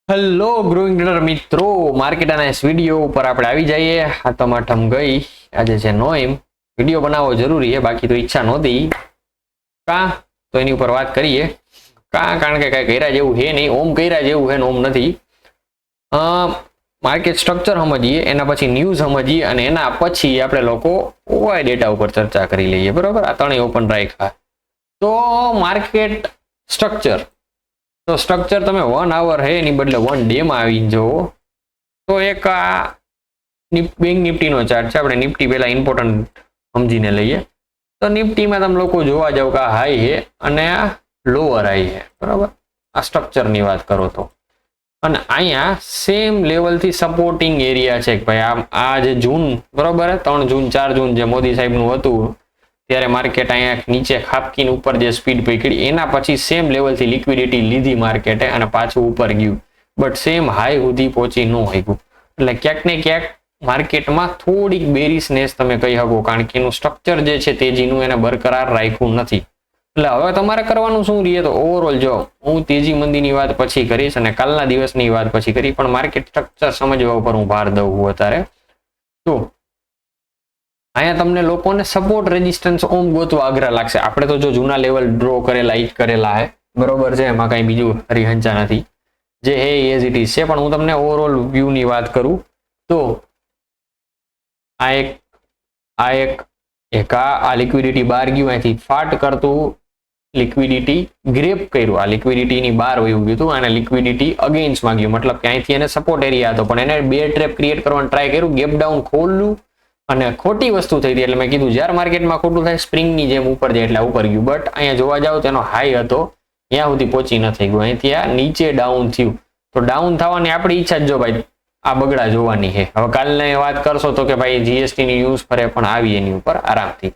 Hello growing trader મિત્રો, market analysis video ઉપર આપણે આવી જઈએ. હાથમ ગઈ આજે છે નોઈમ. વિડીયો બનાવવો જરૂરી છે, બાકી તો ઈચ્છા નહોતી. તો એની ઉપર વાત કરીએ. કારણ કે કઈ કર્યા જેવું છે નહીં. ઓમ કર્યા જેવું છે ને ઓમ નથી. માર્કેટ સ્ટ્રક્ચર સમજીએ, એના પછી ન્યૂઝ સમજીએ અને એના પછી આપણે લોકો ઓવાય ડેટા ઉપર ચર્ચા કરી લઈએ. બરોબર, આ ત્રણેય ઓપન રાખ્યા. તો માર્કેટ સ્ટ્રક્ચર, તો સ્ટ્રક્ચર તમે 1 hour હે એની બદલે 1 day માં આવીને જુઓ તો એક આ બેંક નિફ્ટીનો ચાર્ટ છે. આપણે નિફ્ટી પહેલા ઇમ્પોર્ટન્ટ સમજીને લઈએ. તો નિફ્ટીમાં તમે લોકો જોવા જાવ કે આ હાઈ છે અને આ લોઅર હાઈ છે. બરાબર, આ સ્ટ્રક્ચરની વાત કરો તો. અને અહીંયા સેમ લેવલથી સપોર્ટિંગ એરિયા છે કે ભાઈ આ જે જૂન, બરોબર, 3 જૂન 4 જૂન જે મોદી સાહેબનું હતું ત્યારે માર્કેટ અહીંયા નીચે ખાપકીને ઉપર જે સ્પીડ પકડી, એના પછી સેમ લેવલથી લિક્વિડિટી લીધી માર્કેટે અને પાછું ઉપર ગયું. બટ સેમ હાઈ સુધી પહોંચી ન શક્યું. એટલે ક્યાંક ને ક્યાંક માર્કેટમાં થોડીક બેરિશનેસ તમે કહી શકો, કારણ કે એનું સ્ટ્રક્ચર જે છે તેજીનું એને બરકરાર રાખ્યું નથી. એટલે હવે તમારે કરવાનું શું રહીએ? તો ઓવરઓલ જો હું તેજી મંદીની વાત પછી કરીશ અને કાલના દિવસની વાત પછી કરી, પણ માર્કેટ સ્ટ્રક્ચર સમજવા ઉપર હું ભાર દઉં અત્યારે. તો અહીંયા તમને લોકોને સપોર્ટ રેઝિસ્ટન્સ ઓમ ગોતવા આગ્રહ લાગશે. આપણે તો જો જૂના લેવલ ડ્રો કરેલા ઈ કરેલા હે, બરોબર છે, એમાં કઈ બીજું હરિહંચા નથી. જે હે એઝ ઇટ ઇઝ છે. પણ હું તમને ઓવરઓલ વ્યૂ ની વાત કરું તો આ લિક્વિડિટી બહાર ગયું, અહીંથી ફાટ કરતું લિક્વિડિટી ગ્રેપ કર્યું, આ લિક્વિડિટીની બહાર વયું ગયું હતું અને લિક્વિડિટી અગેન્સ્ટમાં ગયું. મતલબ કે અહીંથી એને સપોર્ટ એરિયા હતો પણ એને બે ટ્રેપ ક્રિએટ કરવાનું ટ્રાય કર્યું, ગેપ ડાઉન ખોલ્યું અને ખોટી વસ્તુ થઈ હતી. એટલે મેં કીધું જ્યારે માર્કેટમાં ખોટું થાય સ્પ્રિંગની જેમ ઉપર જાય એટલે ઉપર ગયું. બટ અહીંયા જોવા જાવ તેનો હાઈ હતો ત્યાં સુધી પહોંચી ન થઈ ગયું, અહીંથી આ નીચે ડાઉન થયું. તો ડાઉન થવાની આપણી ઈચ્છા જ જો ભાઈ આ બગડા જોવાની છે. હવે કાલની વાત કરશો તો કે ભાઈ જીએસટી ની ન્યૂઝ ફરે પણ આવી એની ઉપર આરામથી.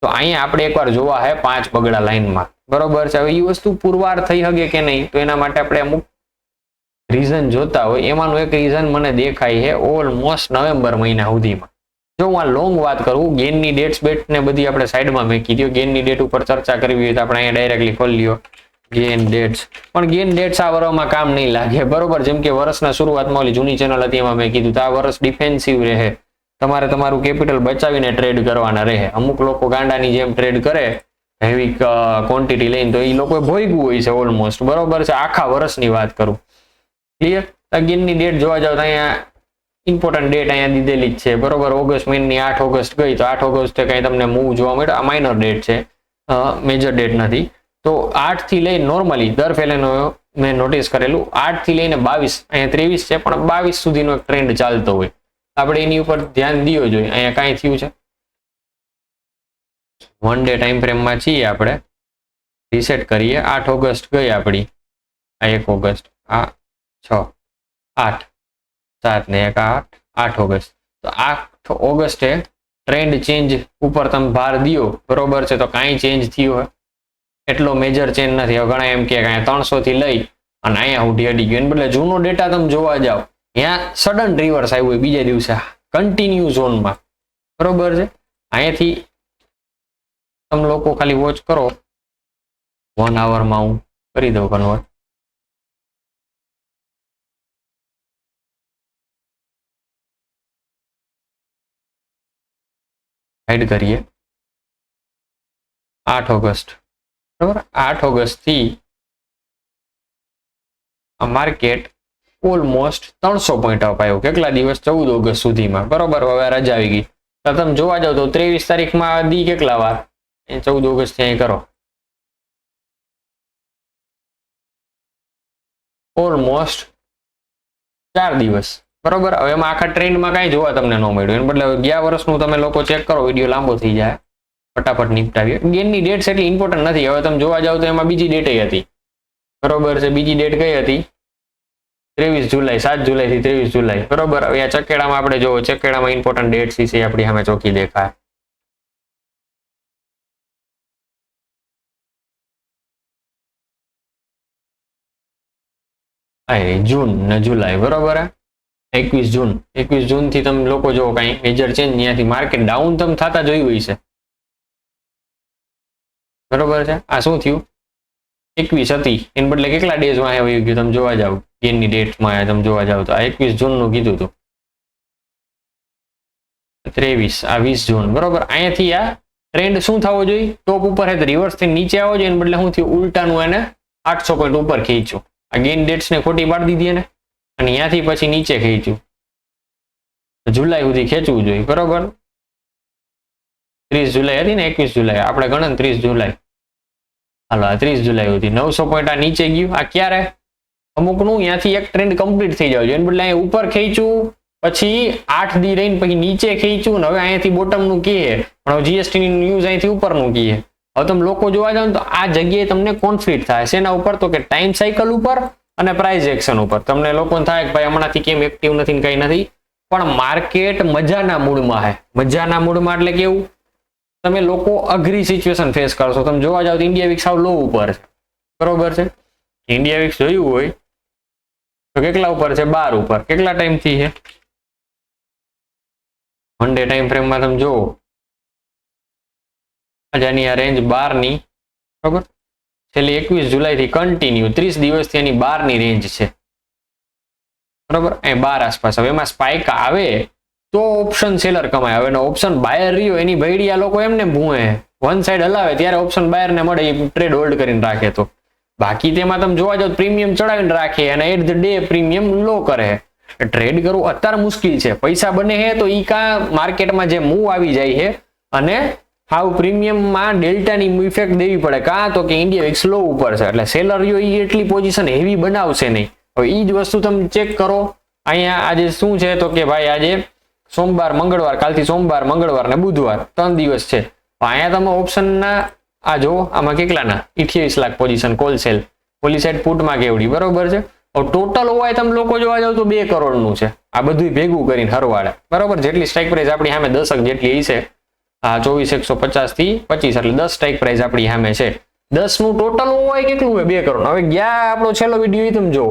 તો અહીંયા આપણે એકવાર જોવા હે 5 બગડા લાઈનમાં, બરોબર છે. હવે એ વસ્તુ પુરવાર થઈ શકે કે નહીં, તો એના માટે આપણે અમુક રીઝન જોતા હોય. એમાંનું એક રીઝન મને દેખાય છે ઓલમોસ્ટ નવેમ્બર મહિના સુધીમાં. જો હું આ લોંગ વાત કરું, ગેનની ડેટ્સ બેટ ને બધી આપણે સાઈડમાં મેકી દો. ગેનની ડેટ ઉપર ચર્ચા કરવી હોય તો આપણે અહીંયા ડાયરેક્ટલી ખોલી લ્યો ગેન ડેટ્સ. પણ ગેન ડેટ્સ આ વર્ષમાં કામ નહીં લાગે, બરોબર. જેમ કે વર્ષના શરૂઆતમાં ઓલી જૂની ચેનલ હતી એમાં મેં કીધું તો આ વર્ષ ડિફેન્સિવ રહે. તમારે તમારું કેપિટલ બચાવીને ટ્રેડ કરવાના રહે. અમુક લોકો ગાંડાની જેમ ટ્રેડ કરે હેવી ક્વોન્ટિટી લઈને, તો એ લોકો ભોગવું હોય છે ઓલમોસ્ટ, બરોબર છે. આખા વર્ષની વાત કરું, ક્લિયર. ગેનની ડેટ જોવા જાવ તો અહીંયા ઇમ્પોર્ટન્ટ ડેટ અહીંયા દીધેલી જ છે, બરોબર. ઓગસ્ટ મહિનાની 8 ઓગસ્ટ ગઈ તો 8 ઓગસ્ટે કઈ તમને મૂવ જોવા મળ્યો. આ માઇનર ડેટ છે, મેજર ડેટ નથી. તો 8 થી લઈને નોર્મલી દર ફેલેનો મેં નોટિસ કરેલું 8 થી લઈને 22, અહીંયા 23 છે પણ 22 સુધીનો એક ટ્રેન્ડ ચાલતો હોય. આપણે એની ઉપર ધ્યાન દીવો જોઈએ. અહીંયા કાંઈ થયું છે 1 ડે ટાઈમ ફ્રેમમાં છીએ આપણે. રીસેટ કરીએ. 8 ઓગસ્ટ ગઈ આપણી, આ 1 ઓગસ્ટ, આ 6 8 7 ને 1 8 ઓગસ્ટ. તો 8 ઓગસ્ટે ટ્રેન્ડ ચેન્જ ઉપર તમે ભાર દિયો, બરોબર છે. તો કાંઈ ચેન્જ થયો હોય એટલો મેજર ચેન્જ નથી. હવે ઘણા એમ કે 300 થી લઈ અને અહીંયા સુધી અડી ગયું. એને બદલે જૂનો ડેટા તમે જોવા જાવ, ત્યાં સડન રિવર્સ આવ્યું બીજા દિવસે કન્ટિન્યુ ઝોનમાં, બરોબર છે. અહીંયાથી તમે લોકો ખાલી વોચ કરો. 1 hour હું કરી દઉં કન્વર્ટ. હાઈડ કરીએ. 8 ઓગસ્ટ, બરાબર. 8 ઓગસ્ટ થી આ માર્કેટ ઓલમોસ્ટ 300 પોઈન્ટ અપ આવ્યો. કેટલા દિવસ? 14 ઓગસ્ટ સુધીમાં, બરોબર. હવે રજા આવી ગઈ તો તમે જોવા જાવ તો 23 તારીખમાં દી કેટલા વાર? 14 ઓગસ્ટ થી કરો ઓલમોસ્ટ 4 દિવસ, બરોબર. હવે એમાં આખા ટ્રેન્ડમાં કાંઈ જોવા તમને ન મળ્યું. એને બદલે ગયા વર્ષનું તમે લોકો ચેક કરો, વિડીયો લાંબો થઈ જાય, ફટાફટ નિપટાવીએ. ગેનની ડેટ્સ એટલી ઇમ્પોર્ટન્ટ નથી. હવે તમે જોવા જાવ તો એમાં બીજી ડેટ હતી, બરોબર છે. બીજી ડેટ કઈ હતી? 23 જુલાઈ, 7 જુલાઈ થી 23 જુલાઈ, બરોબર. હવે આ ચકેડામાં આપણે જોવો, ચકેડામાં ઇમ્પોર્ટન્ટ ડેટ્સ છે આપણી સામે ચોખ્ખી દેખાય. જૂન ને જુલાઈ, બરોબર. 21 જૂન, 21 જૂન થી તમે લોકો જોવો કઈ મેજર ચેન્જ ત્યાંથી માર્કેટ ડાઉન તમે થતા જોયું હોય છે, બરોબર છે. આ શું થયું? 21 હતી એને બદલે કેટલા ડેઝમાં આવી ગયું તમે જોવા જાવ ગેનની ડેટમાં તમે જોવા જાવ તો આ 21 જૂનનું કીધું હતું 23 આ 20 જૂન બરોબર અહીંયાથી આ ટ્રેન્ડ શું થવો જોઈએ ટોપ ઉપર હે રિવર્સ થી નીચે આવો જોઈએ એને બદલે શું થયું ઉલટાનું એને 800 પોઈન્ટ ઉપર ખેંચ્યું આ ગેન ડેટ્સ ને ખોટી પાડી દીધી એને અને અહીંયાથી પછી નીચે ખેંચ્યું જુલાઈ સુધી ખેંચવું જોઈએ બરોબર 30 જુલાઈ હતી ને 21 જુલાઈ આપણે ગણન 30 જુલાઈ હાલો આ 30 જુલાઈ હતી 900 પોઈન્ટ આ નીચે ગયું આ ક્યારે અમુકનું અહીંયાથી એક ટ્રેન્ડ કમ્પ્લીટ થઈ જાય એને બદલે અહીં ઉપર ખેંચ્યું પછી 8 દી રહીને પછી નીચે ખેંચ્યું ને હવે અહીંયાથી બોટમનું કહે પણ જીએસટી ની ન્યૂઝ અહીંથી ઉપરનું કહે હવે તમે લોકો જોવા જાવ તો આ જગ્યાએ તમને કોન્ફ્લિક્ટ થાય છે એના ઉપર તો કે ટાઈમ સાયકલ ઉપર અને પ્રાઇસ એક્શન ઉપર તમને લોકોને થાય કે ભાઈ હમણાંથી કેમ એક્ટિવ નથી ને કઈ નથી પણ માર્કેટ મજાના મૂડમાં છે મજાના મૂડમાં એટલે કેવું તમે લોકો અઘરી સિચ્યુએશન ફેસ કરશો તમે જોવા જાવ તો ઇન્ડિયા વિક્સ સાવ લો ઉપર છે બરોબર છે ઇન્ડિયા વિક્સ જોયું હોય તો કેટલા ઉપર છે 12 ઉપર કેટલા ટાઈમ થી છે વન ડે ટાઈમ ફ્રેમમાં તમે જોવો આની આ રેન્જ 12 ની બરોબર છેલ્લી 21 જુલાઈ થી કન્ટિન્યુ 30 દિવસથી એની 12 ની રેન્જ છે બરોબર એ 12 આસપાસ હવે એમાં સ્પાઇક આવે તો ઓપ્શન સેલર કમાય હવે ઓપ્શન બાયર રહ્યો એની ભૈડી આ લોકો એમને ભૂએ વન સાઈડ હલાવે ત્યારે ઓપ્શન બાયર ને મળે એ ટ્રેડ હોલ્ડ કરીને રાખે તો બાકી તેમાં તમે જોવા જાવ પ્રીમિયમ ચડાવીને રાખે અને એટ ધ ડે પ્રીમિયમ લો કરે ટ્રેડ કરવું અત્યારે મુશ્કેલ છે પૈસા બને છે તો ઈ કા માર્કેટમાં જે મૂવ આવી જાય છે અને હાવ પ્રીમિયમમાં ડેલ્ટાની ઇફેક્ટ દેવી પડે કાં તો કે ઇન્ડિયા વિક્સ લો ઉપર છે એટલે સેલર રહ્યો એ એટલી પોઝિશન હેવી બનાવશે નહીં હવે એ જ વસ્તુ તમે ચેક કરો અહીંયા આજે શું છે તો કે ભાઈ આજે સોમવાર મંગળવાર કાલથી સોમવાર મંગળવાર ને બુધવાર 3 દિવસ છે અહીંયા તમે ઓપ્શનના આ જો આમાં કેટલાના 28 લાખ પોઝિશન કોલ સેલ પોલી સાઈડ પુટમાં કેવડી બરોબર છે ટોટલ ઓવાય તમે લોકો જોવા જાવ તો 2 કરોડનું છે આ બધું ભેગું કરીને હરવાડે બરોબર જેટલી સ્ટ્રાઇક પ્રાઇસ આપણી સામે 10 જેટલી છે આ 24150 થી 25 એટલે 10 સ્ટ્રાઇક પ્રાઇસ આપણી સામે છે 10 નું ટોટલ ઓવાય કેટલું હોય 2 કરોડ હવે ગયા આપણો છેલ્લો વિડીયો તમે જો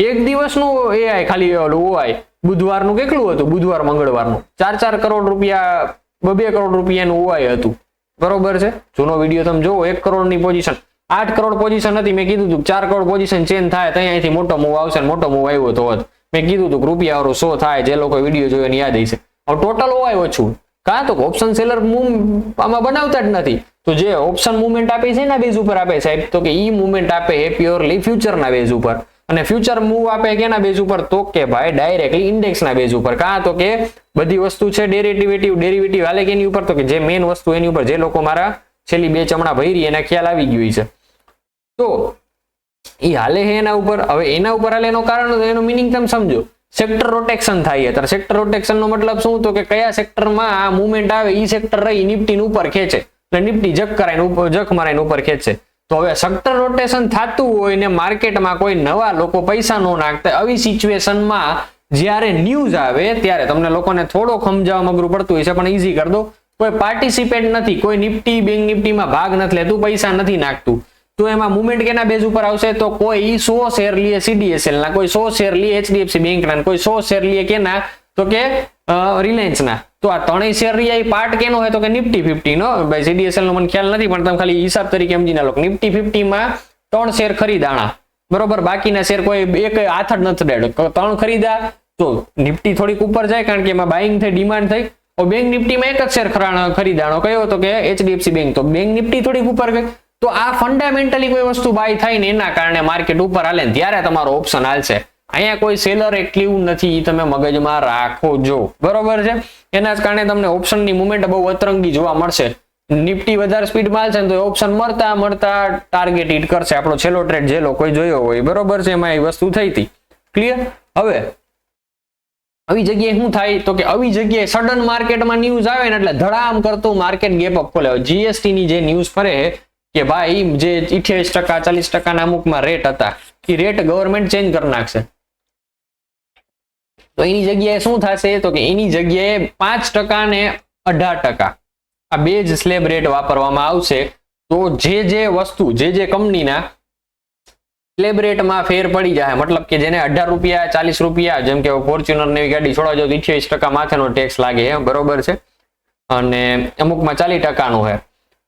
એક દિવસનું એઆઈ ખાલી ઓવાય બુધવારનું કેટલું હતું બુધવાર મંગળવારનું 4 કરોડ રૂપિયા 2 કરોડ રૂપિયાનું ઓવાય હતું બરોબર છે જૂનો વિડીયો તમે જોવો 1 કરોડની પોઝિશન 8 કરોડ પોઝિશન હતી મેં કીધું હતું 4 કરોડ પોઝિશન ચેન્જ થાય ત્યાં અહીંથી મોટો મૂવ આવશે મોટો મૂવ આવ્યો તો મેં કીધું હતું રૂપિયા વાળું 100 થાય જે લોકો વિડીયો જોયો એને યાદ હશે હવે ટોટલ ઓવાય ઓછું કાં તો ઓપ્શન સેલર આમાં બનાવતા જ નથી તો જે ઓપ્શન મુવમેન્ટ આપે છે એના બેઝ ઉપર આપે સાહેબ તો કે ઈ મુવમેન્ટ આપે એ પ્યોરલી ફ્યુચરના બેઝ ઉપર અને ફ્યુચર મૂવ આપે કેના બેઝ ઉપર તો કે ભાઈ ડાયરેક્ટલી ઇન્ડેક્સના બેઝ ઉપર કાં તો કે બધી વસ્તુ છે ડેરિવેટિવ હાલે કે એની ઉપર તો કે જે મેઇન વસ્તુ એની ઉપર જે લોકો મારા છેલ્લી 2 ચમડા ભરી એના ખ્યાલ આવી ગયું છે તો એ હાલે છે એના ઉપર હવે એના ઉપર હાલે એનું કારણ એનું મિનિંગ તમે સમજો સેક્ટર રોટેશન થાય અત્યારે સેક્ટર રોટેશન નો મતલબ શું તો કે કયા સેક્ટરમાં આ મુવમેન્ટ આવે ઈ સેક્ટર રહી નિફ્ટી ઉપર ખેંચે એટલે નિફ્ટી જક મારાઈને ઉપર ખેંચે તો હવે સેક્ટર રોટેશન થતું હોય ને માર્કેટમાં કોઈ નવા લોકો પૈસા નો નાખતા આવી સિચ્યુએશનમાં જ્યારે ન્યૂઝ આવે ત્યારે તમને લોકોને થોડો સમજાવવા અઘરું પડતું હોય છે પણ ઈઝી કરી દો કોઈ પાર્ટિસિપેટ નથી કોઈ નિફ્ટી બેંક નિફ્ટીમાં ભાગ નથી લેતું પૈસા નથી નાખતું તો એમાં મુવમેન્ટ કેના બેઝ ઉપર આવશે તો કોઈ 100 શેર લે સીડીએસએલ ના કોઈ 100 શેર લે એચડીએફસી બેંક ના કોઈ 100 શેર લે કેના તો કે રિલાયન્સ ના તો આ ત્રણેય શેર રિયા પાર્ટ કેનો હોય તો કે નિફ્ટી 50 નો ભાઈ સીડીએસએલ નો મને ખ્યાલ નથી પણ તમે ખાલી હિસાબ તરીકે સમજી ના લો નિફ્ટી 50 માં 3 શેર ખરીદાણા બરોબર બાકીના શેર કોઈ એક હાથ જ નથી દેડો 3 ખરીદા તો નિફ્ટી થોડીક ઉપર જાય કારણ કે એમાં બાઇંગ થઈ ડિમાન્ડ થઈ બેંક નિફ્ટીમાં એક જ શેર ખરીદાણો કયો તો કે એચડીએફસી બેંક તો બેંક નિફ્ટી થોડીક ઉપર ગઈ તો આ ફંડામેન્ટલી કોઈ વસ્તુ બાય થાય ને એના કારણે માર્કેટ ઉપર હાલે ત્યારે તમારો ઓપ્શન હાલશે અહીંયા કોઈ સેલર એક્ટિવ નથી તમે મગજમાં રાખો જો બરોબર છે એના જ કારણે તમને ઓપ્શનની મુવમેન્ટ બહુ અતરંગી જોવા મળશે નિફ્ટી વધારે સ્પીડમાં હાલશે તો ઓપ્શન મળતા ટાર્ગેટ હિટ કરશે આપણો છેલ્લો ટ્રેડ જે લોકો જોયો હોય બરોબર છે એમાં એ વસ્તુ થઈ હતી ક્લિયર હવે આવી જગ્યાએ શું થાય તો કે આવી જગ્યાએ સડન માર્કેટમાં ન્યૂઝ આવે ને એટલે ધડામ કરતું માર્કેટ ગેપ અપ ખોલે જીએસટી ની જે ન્યૂઝ ફરે કે ભાઈ જે 28% 40% ના અમુકમાં રેટ હતા એ રેટ ગવર્મેન્ટ ચેન્જ કરી નાખશે તો એની જગ્યાએ શું થશે તો કે એની જગ્યાએ 5% ને 18% આ બે જ સ્લેબ રેટ વાપરવામાં આવશે તો જે વસ્તુ જે કંપનીના સ્લેબ રેટમાં ફેર પડી જાય મતલબ કે જેને 18 રૂપિયા 40 રૂપિયા જેમ કે ફોર્ચ્યુનર ની ગાડી છોડવા જાવ તો 28% માથેનો ટેક્સ લાગે બરોબર છે અને અમુકમાં 40% નો છે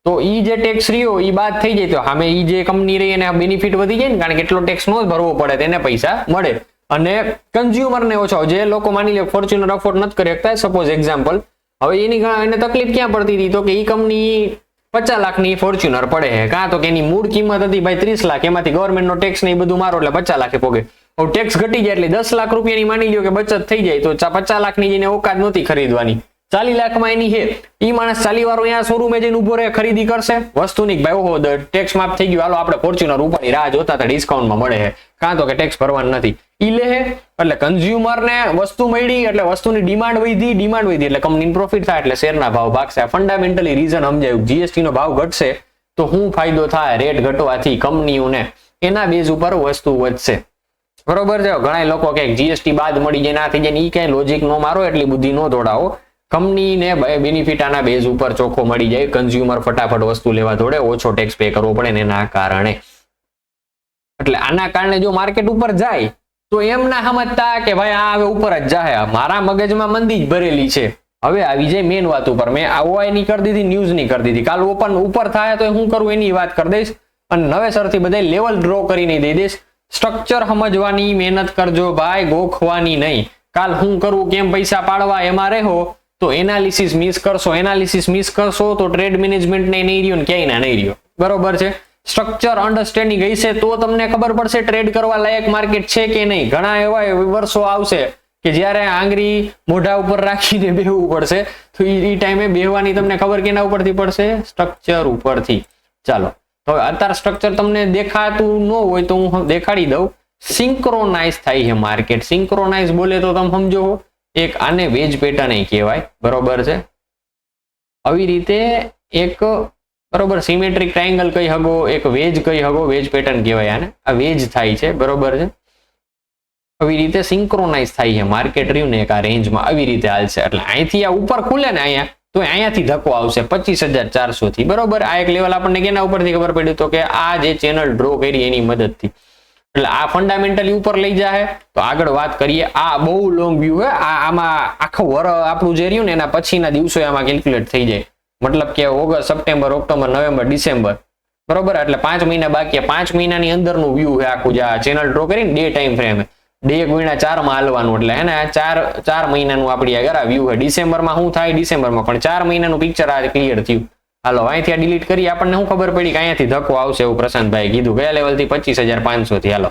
તો ઈ જે ટેક્સ રહ્યો ઈ બાદ થઈ જાય તો સામે ઈ જે કંપની રહી એને બેનિફિટ વધી જાય ને, કારણ કે એટલો ટેક્સ નો ભરવો પડે, તેને પૈસા મળે. અને કન્ઝ્યુમર ને ઓછો, જે લોકો માની લે ફોર્ચ્યુનર અફોર્ડ નથી કરી શકતા, સપોઝ એક્ઝામ્પલ, હવે એને તકલીફ ક્યાં પડતી હતી તો કે ઈ કંપની 50 લાખની ફોર્ચ્યુનર પડે છે, કાં તો કે એની મૂળ કિંમત હતી ભાઈ 30 લાખ, એમાંથી ગવર્મેન્ટનો ટેક્સ ને એ બધું મારો એટલે 50 લાખે પોગે. હવે ટેક્સ ઘટી જાય એટલે 10 લાખ રૂપિયાની માની લ્યો કે બચત થઈ જાય, તો 50 લાખની જેને ઓકાત નહોતી ખરીદવાની, 40 લાખમાં એની છે, ઈ માણસ 40 વાળો અહીંયા શોરૂમે જઈને ઉભો રહે, ખરીદી કરશે વસ્તુની, ભાઈ ઓહો ટેક્સ માફ થઈ ગયું, હાલો આપણે ફોર્ચ્યુનર ઉપાડી રાહ જોતા હતા ડિસ્કાઉન્ટમાં મળે છે, કાં તો કે ટેક્સ ભરવાનું નથી, ઈ લે. એટલે કન્ઝ્યુમર ને વસ્તુ મળી એટલે વસ્તુની ડિમાન્ડ વધી એટલે કંપનીનો પ્રોફિટ થાય એટલે શેરના ભાવ ભાગશે. ફંડામેન્ટલી રીઝન સમજાયું. જીએસટી નો ભાવ ઘટશે તો શું ફાયદો થાય? રેટ ઘટવાથી કંપનીઓને એના બેઝ ઉપર વસ્તુ વધશે. બરોબર છે. ઘણા લોકો કે જીએસટી બાદ મળી જાય ના થઈ જાય, ઈ કઈ લોજિક નો મારો, એટલી બુદ્ધિ નો દોડાવો. કંપનીને બેનિફિટ આના બેઝ ઉપર ચોખ્ખો મળી જાય, કન્ઝ્યુમર ફટાફટ વસ્તુ લેવા દોડે, ઓછો ટેક્સ પે કરવો પડે ને એના કારણે. એટલે આના કારણે જો માર્કેટ ઉપર જાય તો એમ ના સમજતા કે ભાઈ આ હવે ઉપર જ જાય, મારા મગજમાં મંદી જ ભરેલી છે. હવે આવી જાય મેન વાત ઉપર. મેં ઓઆઈ ની કરી દીધી, ન્યૂઝ ની કરી દીધી, કાલ ઓપન ઉપર થાય તો હું કરું એની વાત કરી દઈશ, અને નવેસરથી બધા લેવલ ડ્રો કરીને દઈ દઈશ. સ્ટ્રક્ચર સમજવાની મહેનત કરજો ભાઈ, ગોખવાની નહીં. કાલ હું કરું, કેમ પૈસા પાડવા એમાં રહો તો એનાલિસિસ મિસ કરશો તો ટ્રેડ મેનેજમેન્ટ ને નહીં રહ્યો ને ક્યાંય ના નહીં રહ્યો. બરોબર છે. સ્ટ્રક્ચર અન્ડરસ્ટેન્ડિંગ હશે તો તમને ખબર પડશે ટ્રેડ કરવા લાયક માર્કેટ છે કે નહીં. ઘણા એવા વર્ષો આવશે કે જ્યારે આંગળી મોઢા ઉપર રાખીને બેહવું પડશે, તો એ ટાઈમે બેહવાની તમને ખબર કેના ઉપરથી પડશે? સ્ટ્રક્ચર ઉપરથી. ચાલો હવે અત્યારે સ્ટ્રક્ચર તમને દેખાતું ન હોય તો હું દેખાડી દઉં. સિંક્રોનાઇઝ થાય છે માર્કેટ. સિંક્રોનાઇઝ બોલે તો તમે સમજો, એક આને વેજ પેટર્ન કહેવાય. બરોબર છે. આવી રીતે એક બરોબર સિમેટ્રિક ટ્રાયંગલ કહી શકો, એક વેજ કહી શકો, વેજ પેટર્ન કહેવાય આને. આ વેજ થાય છે. બરોબર છે. આવી રીતે સિંક્રોનાઇઝ થાય છે માર્કેટ રહ્યું ને એક આ રેન્જમાં આવી રીતે હાલશે. એટલે અહીંથી આ ઉપર ખુલે ને અહીંયા, તો અહીંયાથી ધક્કો આવશે 25,400 થી. બરોબર. આ એક લેવલ આપણને કેના ઉપરથી ખબર પડ્યું તો કે આ જે ચેનલ ડ્રો કરી એની મદદથી. એટલે આ ફંડામેન્ટલી ઉપર લઈ જાય. તો આગળ વાત કરીએ. આ બહુ લોંગ વ્યૂ છે. આમાં આખું વર આપણું જે રહ્યું ને એના પછીના દિવસો આમાં કેલ્ક્યુલેટ થઈ જાય. મતલબ કે August, September, October, November, December. બરોબર. એટલે 5 મહિના બાકી. 5 મહિનાની અંદરનું વ્યૂ છે આખું. જે આ ચેનલ ડ્રો કરીને ડે ટાઈમ ફ્રેમ, ડે 1/4 માં હાલવાનું. એટલે હે ને 4 મહિનાનું આપણી આગળ આ વ્યૂ છે. ડિસેમ્બરમાં શું થાય? ડિસેમ્બરમાં પણ 4 મહિનાનું પિક્ચર આ ક્લિયર થયું. હાલો અહીંથી આ ડિલીટ કરી. આપણને શું ખબર પડી કે અહીંયાથી ધક્કો આવશે એવું પ્રશાંતભાઈ કીધું. કયા લેવલથી? 25,500 થી. હાલો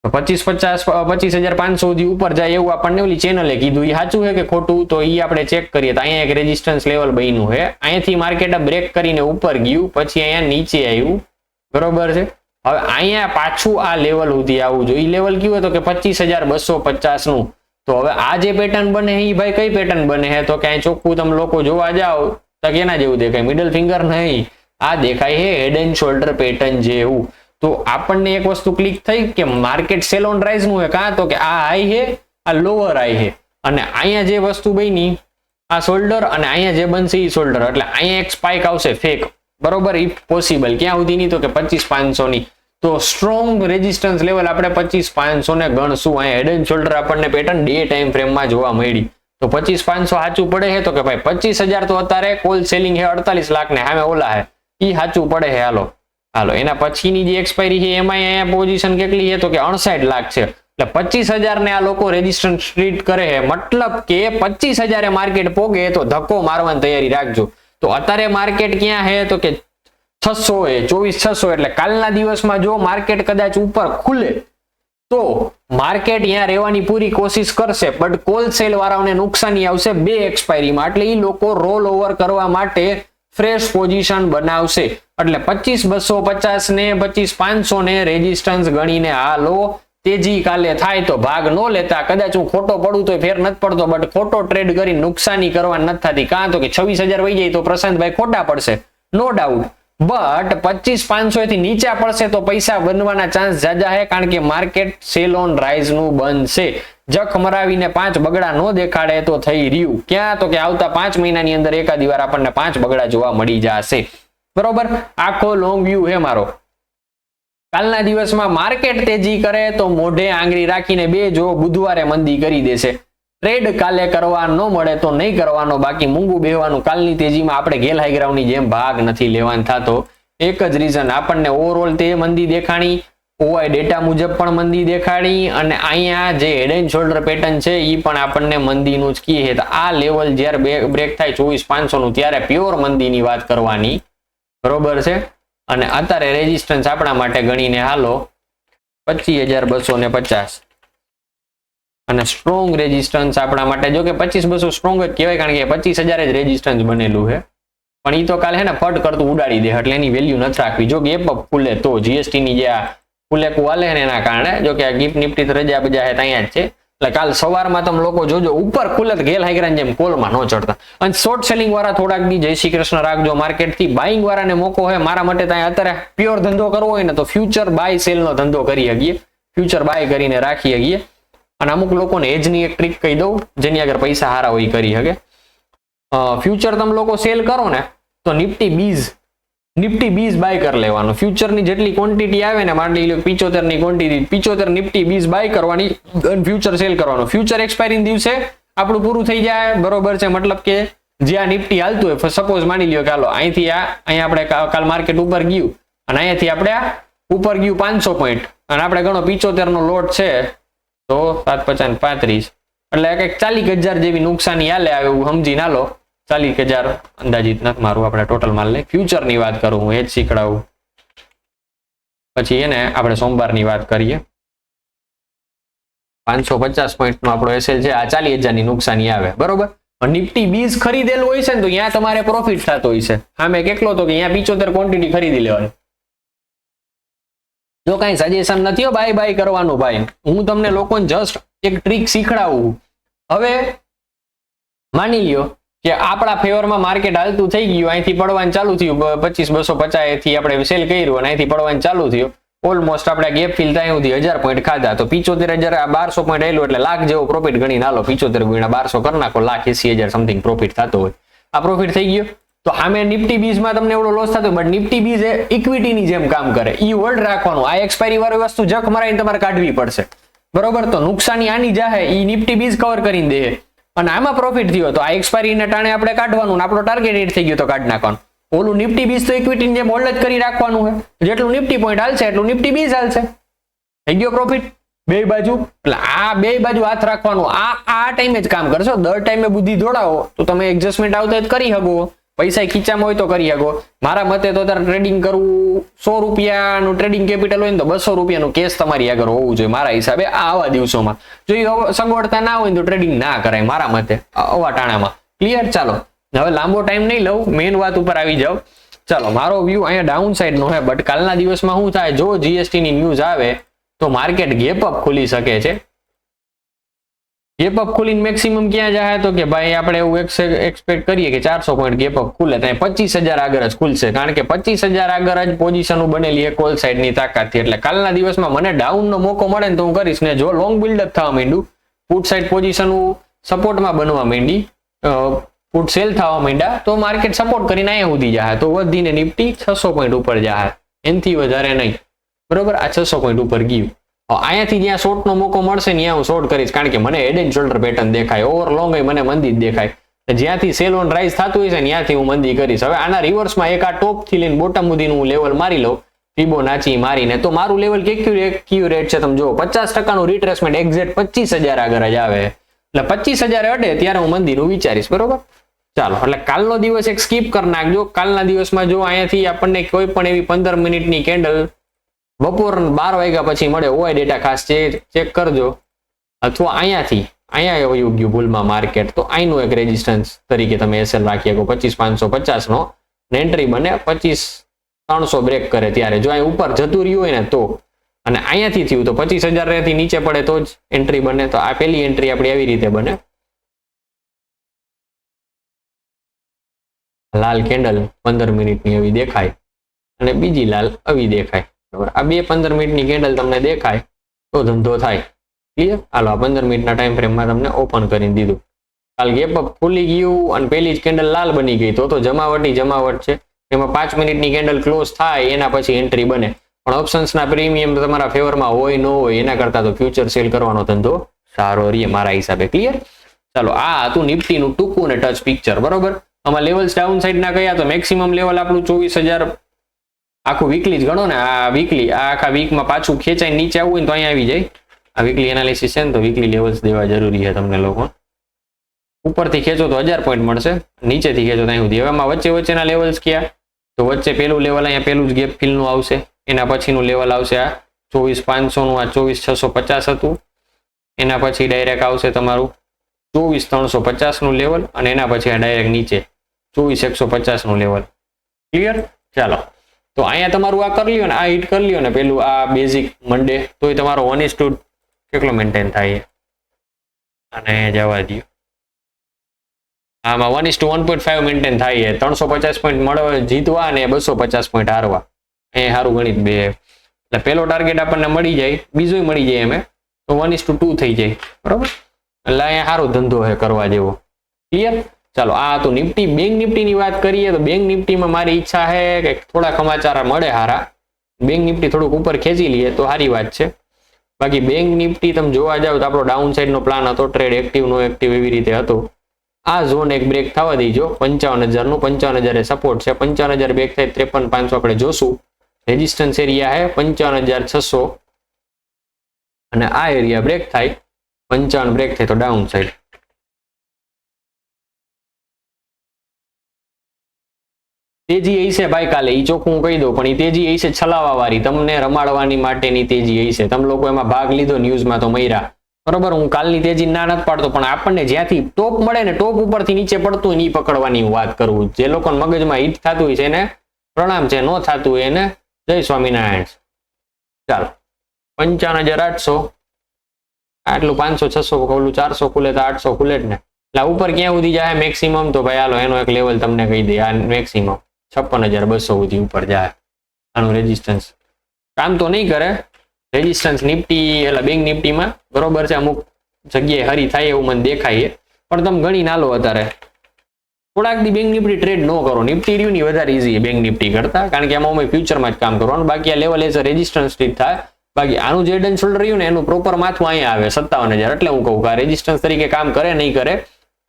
25,500 સુધી ઉપર જાય એવું આપણને ઓલી ચેનલે કીધું. એ સાચું છે કે ખોટું? તો એ આપણે ચેક કરીએ. તો અહીંયા એક રેઝિસ્ટન્સ લેવલ બન્યું છે. અહીંયાથી માર્કેટ બ્રેક કરીને ઉપર ગયું, પછી અહીંયા નીચે આવ્યું. બરોબર છે. હવે અહીંયા પાછું આ લેવલ સુધી આવવું જોઈએ. એ લેવલ કયું હતો કે 25,250 નું. તો હવે આ જે પેટર્ન બને એ ભાઈ કઈ પેટર્ન બને છે? તો ક્યાંય ચોખ્ખું તમે લોકો જોવા જાઓ તો કેના જેવું દેખાય? મિડલ ફિંગર નહીં, આ દેખાય છે હેડ એન્ડ શોલ્ડર પેટર્ન જેવું. તો આપણને એક વસ્તુ ક્લિક થઈ કે માર્કેટ સેલ ઓન રાઇઝ નું છે. કાં તો કે આ હાઈ છે, આ લોઅર હાઈ છે, અને અહીંયા જે વસ્તુ બની આ શોલ્ડર, અને અહીંયા જે બનશે એ શોલ્ડર. એટલે અહીંયા એક સ્પાઇક આવશે ફેક. બરોબર. ઇફ પોસિબલ ક્યાં સુધીની? તો કે 25,500 ની. તો સ્ટ્રોંગ રેઝિસ્ટન્સ લેવલ આપણે 25,500 ને ગણશું. અહીંયા હેડ એન્ડ શોલ્ડર આપણને પેટર્ન ડે ટાઈમ ફ્રેમમાં જોવા મળી. તો 25,500 સાચું પડે છે? તો કે ભાઈ 25,000 તો અત્યારે કોલ સેલિંગ છે 48 લાખ ને સામે ઓલા છે, એ સાચું પડે છે. હાલો એના પછીની જે એક્સપાયરી છે એમાં અહીંયા પોઝિશન કેટલી છે? તો કે 59 લાખ છે. એટલે 25,000 ને આ લોકો રેઝિસ્ટન્સ ટ્રીટ કરે છે. મતલબ કે 25,000 માર્કેટ પોગે તો ધક્કો મારવાની તૈયારી રાખજો. તો અત્યારે માર્કેટ ક્યાં છે? તો કે 600 એ 24,600. એટલે કાલના દિવસમાં જો માર્કેટ કદાચ ઉપર ખુલે તો માર્કેટ અહીંયા રહેવાની પૂરી કોશિશ કરશે, બટ કોલ સેલ વાળાઓને નુકસાની આવશે 2 એક્સપાયરીમાં. એટલે એ લોકો રોલ ઓવર કરવા માટે ફ્રેશ પોઝિશન બનાવશે. એટલે 25,250 ને 25,500 ને રેઝિસ્ટન્સ ગણીને હાલો. તેજી કાલે થાય તો ભાગ ન લેતા. કદાચ હું ખોટો પડું તો ફેર નથી પડતો, બટ ખોટો ટ્રેડ કરી નુકસાની કરવા નથી થતી. કાં તો કે 26,000 વહી જાય તો પ્રશાંતભાઈ ખોટા પડશે, નો ડાઉટ. બટ 25,500 થી નીચે પડશે તો પૈસા બનવાના ચાન્સ જાજા છે, કારણ કે માર્કેટ સેલ ઓન રાઇઝ નું બનશે. જખ મરાવીને 5 બગડા નો દેખાડે તો થઈ રહ્યું ક્યાં? તો કે આવતા 5 મહિનાની અંદર એકાદી વાર આપણને 5 બગડા જોવા મળી જશે. બરોબર. આખો લોંગ વ્યૂ છે મારો. કાલના દિવસમાં માર્કેટ તેજી કરે તો મોઢે આંગળી રાખીને બે જો બુધવારે મંદી કરી દેશે. ટ્રેડ કાલે કરવા ન મળે તો નહીં કરવાનો, બાકી મૂંગું બેહવાનું. કાલની તેજીમાં આપણે ગેલ હાઈ ગ્રાઉન્ડની જેમ ભાગ નથી લેવાનો થતો. એક જ રીઝન, આપણને ઓવરઓલ તે મંદી દેખાણી, ઓઆઈ ડેટા મુજબ પણ મંદી દેખાડી, અને અહીંયા જે હેડ એન્ડ શોલ્ડર પેટર્ન છે એ પણ આપણને મંદીનું જ કહે. તો આ લેવલ જ્યારે બ્રેક થાય 24,500 નું, ત્યારે પ્યોર મંદીની વાત કરવાની, બરોબર છે. અને અત્યારે રેઝિસ્ટન્સ આપણા માટે ગણીને હાલો 25,250, અને સ્ટ્રોંગ રેઝિસ્ટન્સ આપણા માટે, જો કે 25,200 સ્ટ્રોંગ જ કહેવાય, કારણ કે 25,000 જ રેઝિસ્ટન્સ બનેલું છે. પણ એ તો કાલે હે ને ફટ કરતું ઉડાડી દે, એટલે એની વેલ્યુ નથી રાખવી. જો ગેપ અપ ખુલે તો જીએસટી ની જે આ ફુલેકું હાલે ને એના કારણે, જો કે આ ગિફ્ટ નિફ્ટી રજા બજા છે અહીંયા જ છે, એટલે કાલ સવારમાં તમે લોકો જોજો ઉપર ખુલે તો ગેલ હાઈગ્રાન જેમ કોલમાં ન ચડતા. અને શોર્ટ સેલિંગ વાળા થોડાક દી જય શ્રી કૃષ્ણ રાખજો માર્કેટ થી. બાઇંગ વાળાને મોકો હોય મારા માટે ત્યાં અત્યારે પ્યોર ધંધો કરવો હોય ને તો ફ્યુચર બાય સેલ નો ધંધો કરી શકીએ, ફ્યુચર બાય કરીને રાખી શકીએ. અને અમુક લોકોને એજની એક ટ્રીક કહી દઉં, જેની આગળ પૈસા હારા હોય કરી શકે. ફ્યુચર તમે લોકો સેલ કરો ને તો નિફ્ટી બીજ બાય કરી લેવાનો. ફ્યુચરની જેટલી ક્વોન્ટિટી આવે ને, માની લો 75 ની ક્વોન્ટિટી, 75 નિફ્ટી બીજ બાય કરવાની અને ફ્યુચર સેલ કરવાનું. ફ્યુચર એક્સપાયરી દિવસે આપણું પૂરું થઈ જાય, બરોબર છે. મતલબ કે જે આ નિફ્ટી હાલતું હોય, સપોઝ માની લ્યો કે હાલો અહીંથી અહીંયા આપણે કાલ માર્કેટ ઉપર ગયું અને અહીંયાથી આપણે ઉપર ગયું 500 પોઈન્ટ, અને આપણે ગણો 75 નો લોટ છે તો 7,50 35, એટલે કંઈક 40,000 જેવી નુકસાની હાલે આવે એવું સમજી ના લો. 40,000 અંદાજિત નથી મારું, આપણે ટોટલ માલ લે. ફ્યુચર ની વાત કરું હું, એ જ શીખડાવું. પછી એને આપણે સોમવારની વાત કરીએ. 550 પોઈન્ટ નો આપણો એસએલ છે, આ 40,000 ની નુકસાની આવે, બરોબર. નિફ્ટી બીજ ખરીદેલું હોય છે ને તો ત્યાં તમારે પ્રોફિટ થતો હોય છે. સામે કેટલો તો કે અહીંયા 75 ક્વોન્ટિટી ખરીદી લેવાની. જો કઈ સજેશન નથી બાય કરવાનું ભાઈ, હું તમને લોકોને જસ્ટ એક ટ્રીક શીખડાવું. હવે માની લ્યો કે આપણા ફેવરમાં માર્કેટ હાલતું થઈ ગયું, અહીંથી પડવાનું ચાલુ થયું 25,250 થી આપણે સેલ કર્યું અને અહીંથી પડવાનું ચાલુ થયું, ઓલમોસ્ટ આપણે ગેપ ફિલ થાય સુધી 1000 પોઈન્ટ ખાધા, તો 75,000 1200 પોઈન્ટ આવેલું, એટલે લાખ જેવો પ્રોફિટ ગણી નાલો. 75 ગુણ્યા 1200 કરી નાખો, 1,80,000 સમથિંગ પ્રોફિટ થતો હોય. આ પ્રોફિટ થઈ ગયો. તો આમે નિફ્ટી બીજમાં તમને એવડો લોસ થતો, બટ નિફ્ટી બીજ એ ઇક્વિટીની જેમ કામ કરે, ઈ હોલ્ડ રાખવાનું. આ એક્સપાયરી વાળી વસ્તુ જખ મરાઈને તમારે કાઢવી પડશે, બરોબર. તો નુકસાની આની જાહે ઈ નિફ્ટી બીજ કવર કરીને દે, અને આમાં પ્રોફિટ થયો તો આ એક્સપાયરીને ટાણે આપણે કાઢવાનું, આપણો ટાર્ગેટ હિટ થઈ ગયો તો કાઢી નાખવાનું. ઓલું નિફ્ટી બીજ તો ઇક્વિટીની જેમ હોલ્ડ જ કરી રાખવાનું છે, જેટલું નિફ્ટી પોઈન્ટ હાલશે એટલું નિફ્ટી બીજ હાલશે. થઈ ગયો પ્રોફિટ બે બાજુ. એટલે આ બે બાજુ હાથ રાખવાનું. આ ટાઈમે જ કામ કરશો, દર ટાઈમે બુદ્ધિ દોડાવો તો તમે એડજસ્ટમેન્ટ આવતા જ કરી શકો, પૈસા ખીચામાં હોય તો કરી શકો. મારા મતે તો તારે ટ્રેડિંગ કરવું, 100 રૂપિયાનું ટ્રેડિંગ કેપિટલ હોય ને તો 200 રૂપિયાનું કેશ તમારી આગળ હોવું જોઈએ મારા હિસાબે આવા દિવસોમાં. જો સગવડતા ના હોય તો ટ્રેડિંગ ના કરાય મારા મતે આવા ટાણામાં. ક્લિયર? ચાલો હવે લાંબો ટાઈમ નહીં લઉં, મેઇન વાત ઉપર આવી જાવ. ચાલો, મારો વ્યૂ અહીંયા ડાઉન સાઈડ નો છે, બટ કાલના દિવસમાં શું થાય, જો જીએસટી ની ન્યૂઝ આવે તો માર્કેટ ગેપ અપ ખુલી શકે છે. ગેપ અપ ખુલીને મેક્સિમમ ક્યાં જાય તો કે ભાઈ આપણે એવું એક્સપેક્ટ કરીએ કે 400 પોઈન્ટ ગેપ અપ ખુલે, ત્યાં 25,000 આગળ જ ખુલશે, કારણ કે 25,000 આગળ જ પોઝિશન બનેલી એક કોલ સાઈડ ની તાકાતથી. એટલે કાલના દિવસમાં મને ડાઉન નો મોકો મળે ને તો હું કરીશ, ને જો લોંગ બિલ્ડઅપ થવા માંડ્યું, પુટ સાઈડ પોઝિશન સપોર્ટમાં બનવા માંડી, પુટ સેલ થવા માંડ્યા, તો માર્કેટ સપોર્ટ કરીને અહીંયા સુધી જાય તો વધીને નિફ્ટી 600 પોઈન્ટ ઉપર જાય, એનથી વધારે નહીં, બરોબર. આ 600 પોઈન્ટ ઉપર ગયું. અહીંયાથી જ્યાં શોર્ટ નો મોકો મળશે ને ત્યાં હું શોર્ટ કરીશ, કારણ કે મને હેડ એન્ડ શોલ્ડર પેટર્ન દેખાય, ઓવર લોંગ મને મંદી જ દેખાય. જ્યાંથી સેલ ઓન રાઈઝ થતું હોય છે ત્યાંથી હું મંદી કરીશ. હવે આના રિવર્સમાં એક આ ટોપ થી લઈને બોટમ સુધીનું હું લેવલ મારી લઉં, ફિબોનાચી મારીને, તો મારું લેવલ કયું રેટ છે તમે જુઓ, 50% નું રિટ્રેસમેન્ટ એક્ઝેક્ટ 25,000 આગળ જ આવે, એટલે 25,000 અડે ત્યારે હું મંદીનું વિચારીશ, બરોબર. ચાલો, એટલે કાલનો દિવસ એક સ્કીપ કરી નાખજો. કાલના દિવસમાં જો અહીંયાથી આપણને કોઈ પણ એવી 15 મિનિટની કેન્ડલ બપોર 12 વાગ્યા પછી મળે, ઓઆઈ ડેટા ખાસ ચેક કરજો, અથવા અહીંયા વયું ગયું ભૂલમાં માર્કેટ, તો અહીંનું એક રેઝિસ્ટન્સ તરીકે તમે એસએલ રાખી શકો 25,550 નો, એન્ટ્રી બને 25,300 બ્રેક કરે ત્યારે, જો અહીં ઉપર જતું રહ્યું હોય ને તો, અને અહીંયાથી થયું તો 25,000 થી નીચે પડે તો જ એન્ટ્રી બને. તો આ પહેલી એન્ટ્રી આપણી આવી રીતે બને, લાલ કેન્ડલ 15 મિનિટની આવી દેખાય અને બીજી લાલ આવી દેખાય, બરાબર. આ બે 15 મિનિટની કેન્ડલ તમને દેખાય તો ધંધો થાય. ક્લિયર? હાલો, આ 15 મિનિટના ટાઈમ ફ્રેમમાં તમને ઓપન કરીને દીધું. કાલ ગેપ અપ ખુલી ગયું અને પહેલી જ કેન્ડલ લાલ બની ગઈ તો જમાવટ છે. એમાં 5 મિનિટની કેન્ડલ ક્લોઝ થાય એના પછી એન્ટ્રી બને. પણ ઓપ્શન્સના પ્રીમિયમ તમારા ફેવરમાં હોય ન હોય એના કરતા તો ફ્યુચર સેલ કરવાનો ધંધો સારો રહે મારા હિસાબે. ક્લિયર? ચાલો આ હતું નિફ્ટીનું ટૂંકું અને ટચ પિક્ચર, બરોબર. આમાં લેવલ્સ ડાઉન સાઈડ ના કયા તો મેક્સિમમ લેવલ આપણું 24,000 આખું વીકલી જ ગણો ને, આ વીકલી આ આખા વીકમાં પાછું ખેંચાઈને નીચે આવવું હોય તો અહીંયા આવી જાય. આ વીકલી એનાલિસિસ છે ને તો વીકલી લેવલ્સ દેવા જરૂરી છે તમને લોકો. ઉપરથી ખેંચો તો 1000 પોઈન્ટ મળશે, નીચેથી ખેંચો તો અહીં સુધી. હવે એમાં વચ્ચે વચ્ચેના લેવલ્સ કયા તો વચ્ચે પેલું લેવલ અહીંયા પેલું જ ગેપ ફિલનું આવશે, એના પછીનું લેવલ આવશે આ 24,500 નું, આ 24,650 હતું. એના પછી ડાયરેક્ટ આવશે તમારું 24,350 નું લેવલ અને એના પછી આ ડાયરેક્ટ નીચે 24,150 નું લેવલ. ક્લિયર? ચાલો તો અહીંયા તમારું આ કરી લ્યો ને, આ હિટ કરી લ્યો ને પેલું આ બેઝિક મંડે, તો એ તમારો 1:2 કેટલો મેન્ટેન થાય અને જવા દો. આમાં 1:1.5 મેન્ટેન થાય છે. 350 પોઈન્ટ મળવા જીતવા અને 250 પોઈન્ટ હારવા, એ સારું ગણિત બે. એટલે પેલો ટાર્ગેટ આપણને મળી જાય, બીજો મળી જાય એમ તો 1:2 થઈ જાય, બરોબર. એટલે અહીંયા સારો ધંધો છે કરવા જેવો. ક્લિયર? ચાલો આ તો નિફ્ટી. બેંક નિફ્ટીની વાત કરીએ તો બેંક નિફ્ટીમાં મારી ઈચ્છા છે કે થોડા સમાચાર મળે હારા. બેંક નિફ્ટી થોડુંક ઉપર ખેંચી લઈએ તો સારી વાત છે. બાકી બેંક નિફ્ટી તમે જોવા જાવ તો આપણો ડાઉન સાઈડનો પ્લાન હતો, ટ્રેડ એક્ટિવ નો એક્ટિવ એવી રીતે હતો. આ ઝોન એક બ્રેક થવા દીજો 55,000 નું, 55,000 સપોર્ટ છે. 55,000 બ્રેક થાય 53,500 આપણે જોશું. રેઝિસ્ટન્સ એરિયા છે 55,600 અને આ એરિયા બ્રેક થાય 55 બ્રેક થાય તો ડાઉન સાઈડ. તેજી હશે ભાઈ કાલે, એ ચોખ્ખું કહી દઉં, પણ એ તેજી હશે છલાવા વાળી, તમને રમાડવાની માટેની તેજી હશે. તમે લોકો એમાં ભાગ લીધો ન્યૂઝમાં તો મયરા, બરોબર. હું કાલની તેજી ના નથી પાડતો, પણ આપણને જ્યાંથી ટોપ મળે ને, ટોપ ઉપરથી નીચે પડતું હોય ને એ પકડવાની વાત કરું. જે લોકોને મગજમાં હિટ થતું હોય છે એને પ્રણામ છે, ન થતું હોય એને જય સ્વામિનારાયણ. ચાલો 55,800 આટલું 500 600 ઓલું 400 ખુલે તો 800 ખુલે જ ને. એટલે ઉપર ક્યાં સુધી જાય મેક્સિમમ તો ભાઈ હાલો એનો એક લેવલ તમને કહી દે. આ મેક્સિમમ 56,200 સુધી ઉપર જાય. આનું રેઝિસ્ટન્સ કામ તો નહીં કરે. રેઝિસ્ટન્સ નિફ્ટી એટલે બેંક નિફ્ટીમાં બરોબર છે, અમુક જગ્યાએ હરી થાય એવું મને દેખાય, પણ તમે ગણી ના લો અત્યારે. થોડાક દી બેંક નિફ્ટી ટ્રેડ ન કરો. નિફ્ટી રહ્યું ની વધારે ઈઝી બેંક નિફ્ટી કરતા, કારણ કે એમાં અમે ફ્યુચરમાં જ કામ કરવાનું. બાકી આ level as a resistance street થાય. બાકી આનું જે હેડ એન્ડ શોલ્ડર રહ્યું ને એનું પ્રોપર માથું અહીંયા આવે 57,000. એટલે હું કહું કે આ રેઝિસ્ટન્સ તરીકે કામ કરે નહીં કરે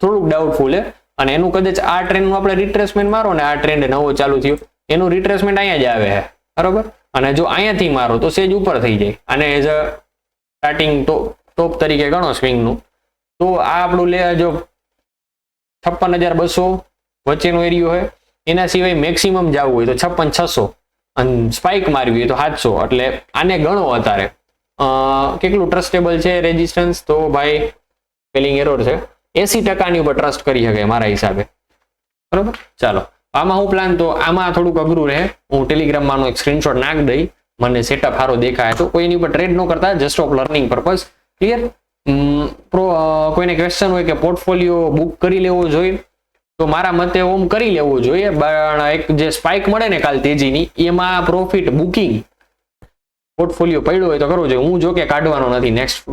થોડુંક ડાઉટફુલ છે. અને એનું કદાચ આ ટ્રેન્ડનું આપણે રિટ્રેસમેન્ટ મારો ને, આ ટ્રેન્ડ નવો ચાલુ થયો એનું રિટ્રેસમેન્ટ અહીંયા જ આવે છે, બરોબર. અને જો અહીંયાથી મારો તો સેજ ઉપર થઈ જાય. અને એઝ અ સ્ટાર્ટિંગ ટોપ તરીકે ગણો સ્વિંગનું તો આ આપણું લે જો 56,200 વચ્ચેનો એરિયો હોય. એના સિવાય મેક્સિમમ જવું હોય તો 56,600 અને સ્પાઇક મારવી હોય તો 700. એટલે આને ગણો અત્યારે કેટલું ટ્રસ્ટેબલ છે રેઝિસ્ટન્સ. તો ભાઈ સ્પેલિંગ એરર છે, 80% ઉપર ટ્રસ્ટ કરી શકે મારા હિસાબે, બરોબર. ચાલો આમાં હું પ્લાન તો આમાં થોડુંક અઘરું રહે. હું ટેલિગ્રામમાં એક સ્ક્રીનશોટ નાખ દઈ, મને સેટઅપ સારો દેખાય તો કોઈ એની ઉપર ટ્રેડ ન કરતા, just of learning purpose. Clear? કોઈને ક્વેશ્ચન હોય કે પોર્ટફોલિયો બુક કરી લેવો જોઈએ તો મારા મતે ઓમ કરી લેવું જોઈએ. પણ એક જે સ્પાઇક મળે ને કાલ તેજીની એમાં પ્રોફિટ બુકિંગ પોર્ટફોલિયો પડ્યો હોય તો કરવો જોઈએ. હું જો કે કાઢવાનો નથી નેક્સ્ટ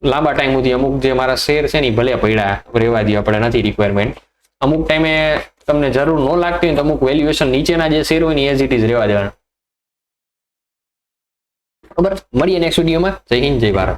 લાંબા ટાઈમ સુધી. અમુક જે મારા શેર છે ને ભલે પડ્યા રહેવા દે, આપણે નથી રિક્વાયરમેન્ટ. અમુક ટાઈમે તમને જરૂર ન લાગતી હોય તો અમુક વેલ્યુએશન નીચેના જે શેર હોય ને એઝ ઇટ ઇઝ રહેવા દેવાના, બરાબર. મળીએ નેક્સ્ટ વિડીયોમાં. જય હિન્દ, જય ભારત.